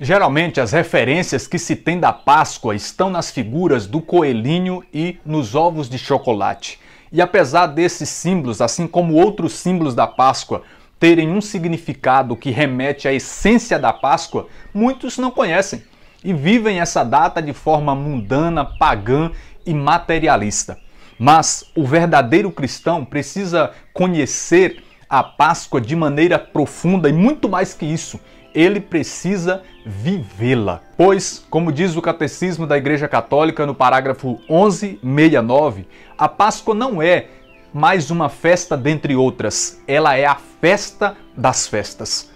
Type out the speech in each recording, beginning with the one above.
Geralmente, as referências que se tem da Páscoa estão nas figuras do coelhinho e nos ovos de chocolate. E apesar desses símbolos, assim como outros símbolos da Páscoa, terem um significado que remete à essência da Páscoa, muitos não conhecem e vivem essa data de forma mundana, pagã e materialista. Mas o verdadeiro cristão precisa conhecer a Páscoa de maneira profunda e muito mais que isso, ele precisa vivê-la. Pois, como diz o Catecismo da Igreja Católica no parágrafo 1169, a Páscoa não é mais uma festa dentre outras, ela é a festa das festas.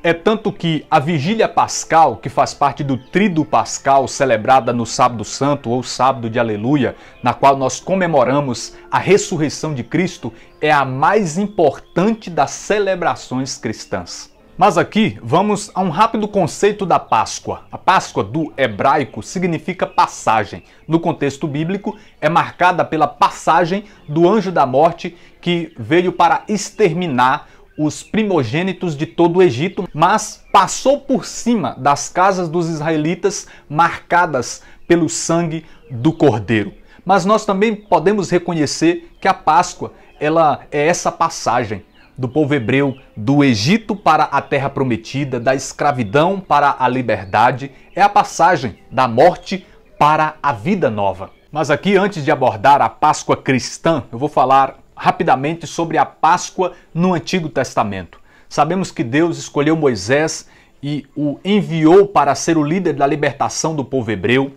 É tanto que a Vigília Pascal, que faz parte do Tríduo Pascal, celebrada no Sábado Santo ou Sábado de Aleluia, na qual nós comemoramos a ressurreição de Cristo, é a mais importante das celebrações cristãs. Mas aqui vamos a um rápido conceito da Páscoa. A Páscoa do hebraico significa passagem. No contexto bíblico, é marcada pela passagem do anjo da morte que veio para exterminar os primogênitos de todo o Egito, mas passou por cima das casas dos israelitas marcadas pelo sangue do Cordeiro. Mas nós também podemos reconhecer que a Páscoa, ela é essa passagem do povo hebreu do Egito para a Terra Prometida, da escravidão para a liberdade, é a passagem da morte para a vida nova. Mas aqui, antes de abordar a Páscoa cristã, eu vou falar rapidamente sobre a Páscoa no Antigo Testamento. Sabemos que Deus escolheu Moisés e o enviou para ser o líder da libertação do povo hebreu,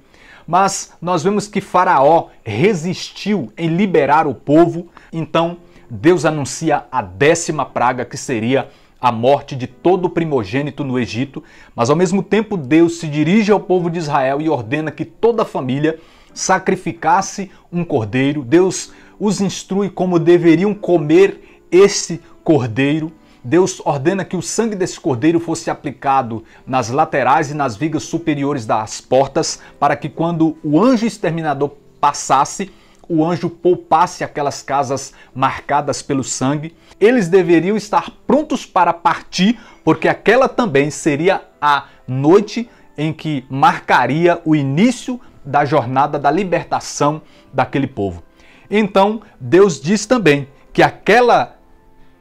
mas nós vemos que Faraó resistiu em liberar o povo, então Deus anuncia a 10ª praga, que seria a morte de todo o primogênito no Egito, mas ao mesmo tempo Deus se dirige ao povo de Israel e ordena que toda a família sacrificasse um cordeiro. Deus os instrui como deveriam comer esse cordeiro. Deus ordena que o sangue desse cordeiro fosse aplicado nas laterais e nas vigas superiores das portas, para que quando o anjo exterminador passasse, o anjo poupasse aquelas casas marcadas pelo sangue. Eles deveriam estar prontos para partir, porque aquela também seria a noite em que marcaria o início da jornada da libertação daquele povo. Então, Deus diz também que aquela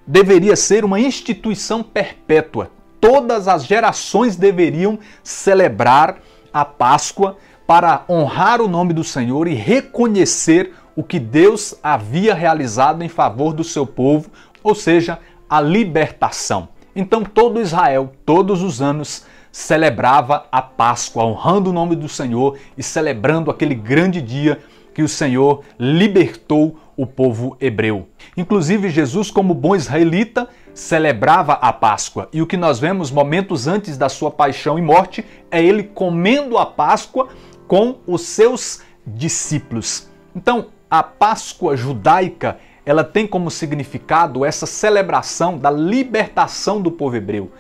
deveria ser uma instituição perpétua. Todas as gerações deveriam celebrar a Páscoa para honrar o nome do Senhor e reconhecer o que Deus havia realizado em favor do seu povo, ou seja, a libertação. Então todo Israel, todos os anos, celebrava a Páscoa, honrando o nome do Senhor e celebrando aquele grande dia que o Senhor libertou o povo hebreu. Inclusive Jesus, como bom israelita, celebrava a Páscoa. E o que nós vemos momentos antes da sua paixão e morte é ele comendo a Páscoa com os seus discípulos. Então, a Páscoa judaica, ela tem como significado essa celebração da libertação do povo hebreu.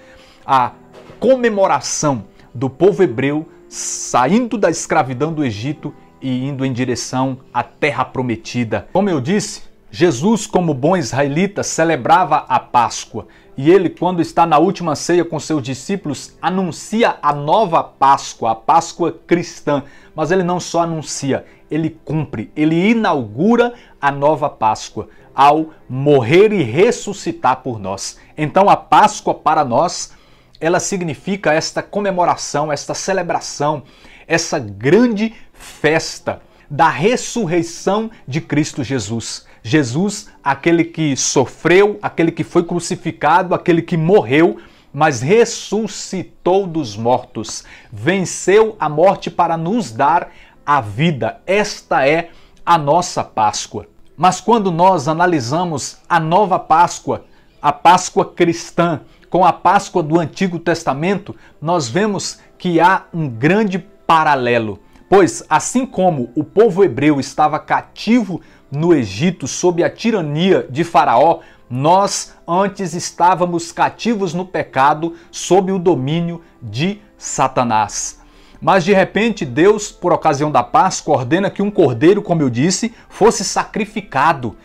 A comemoração do povo hebreu saindo da escravidão do Egito e indo em direção à Terra Prometida. Como eu disse, Jesus, como bom israelita, celebrava a Páscoa. E ele, quando está na última ceia com seus discípulos, anuncia a nova Páscoa, a Páscoa cristã. Mas ele não só anuncia, ele cumpre, ele inaugura a nova Páscoa ao morrer e ressuscitar por nós. Então a Páscoa para nós, ela significa esta comemoração, esta celebração, essa grande festa da ressurreição de Cristo Jesus. Jesus, aquele que sofreu, aquele que foi crucificado, aquele que morreu, mas ressuscitou dos mortos, venceu a morte para nos dar a vida. Esta é a nossa Páscoa. Mas quando nós analisamos a nova Páscoa, a Páscoa cristã, com a Páscoa do Antigo Testamento, nós vemos que há um grande paralelo. Pois, assim como o povo hebreu estava cativo no Egito sob a tirania de Faraó, nós antes estávamos cativos no pecado sob o domínio de Satanás. Mas de repente Deus, por ocasião da Páscoa, ordena que um cordeiro, como eu disse, fosse sacrificado.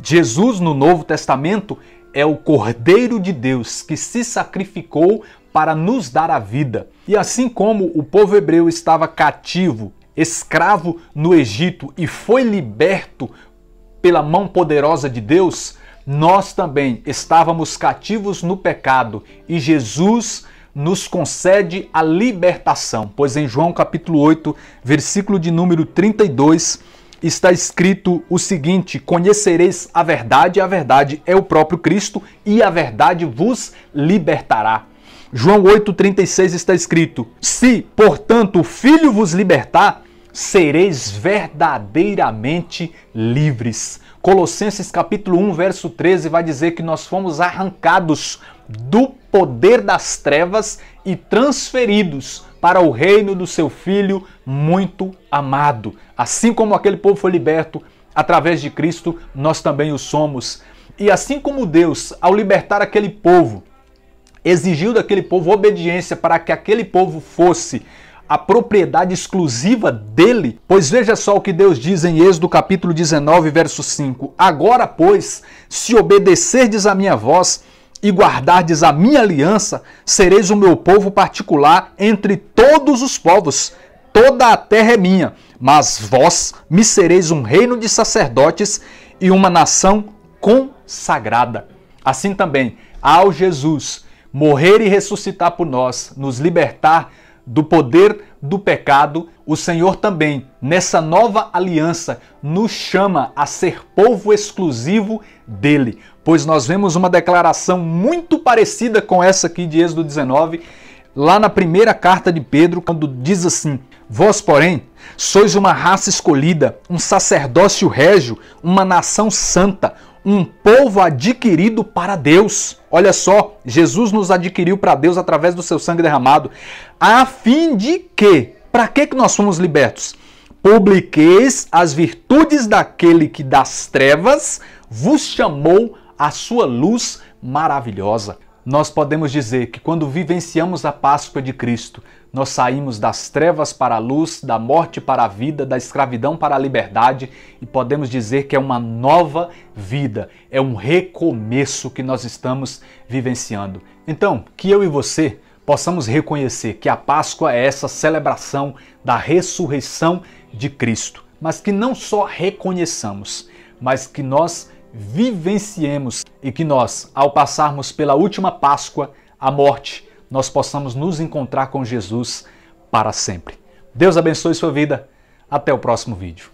Jesus, no Novo Testamento, é o Cordeiro de Deus que se sacrificou para nos dar a vida. E assim como o povo hebreu estava cativo, escravo no Egito e foi liberto pela mão poderosa de Deus, nós também estávamos cativos no pecado e Jesus nos concede a libertação, pois em João capítulo 8, versículo de número 32, está escrito o seguinte: conhecereis a verdade é o próprio Cristo, e a verdade vos libertará. João 8,36 está escrito: se, portanto, o Filho vos libertar, sereis verdadeiramente livres. Colossenses capítulo 1, verso 13 vai dizer que nós fomos arrancados do poder das trevas e transferidos para o reino do seu Filho muito amado. Assim como aquele povo foi liberto através de Cristo, nós também o somos. E assim como Deus, ao libertar aquele povo, exigiu daquele povo obediência para que aquele povo fosse a propriedade exclusiva dele, pois veja só o que Deus diz em Êxodo capítulo 19, verso 5. Agora, pois, se obedecerdes a minha voz e guardardes a minha aliança, sereis o meu povo particular entre todos os povos. Toda a terra é minha, mas vós me sereis um reino de sacerdotes e uma nação consagrada. Assim também, ao Jesus morrer e ressuscitar por nós, nos libertar do poder do pecado, o Senhor também, nessa nova aliança, nos chama a ser povo exclusivo dele, pois nós vemos uma declaração muito parecida com essa aqui de Êxodo 19, lá na primeira carta de Pedro, quando diz assim: vós, porém, sois uma raça escolhida, um sacerdócio régio, uma nação santa, um povo adquirido para Deus. Olha só, Jesus nos adquiriu para Deus através do seu sangue derramado, a fim de que, para que nós fomos libertos? Publiqueis as virtudes daquele que das trevas vos chamou à sua luz maravilhosa. Nós podemos dizer que quando vivenciamos a Páscoa de Cristo, nós saímos das trevas para a luz, da morte para a vida, da escravidão para a liberdade, e podemos dizer que é uma nova vida, é um recomeço que nós estamos vivenciando. Então, que eu e você possamos reconhecer que a Páscoa é essa celebração da ressurreição de Cristo, mas que não só reconheçamos, mas que nós vivenciemos e que nós, ao passarmos pela última Páscoa, a morte, nós possamos nos encontrar com Jesus para sempre. Deus abençoe sua vida. Até o próximo vídeo.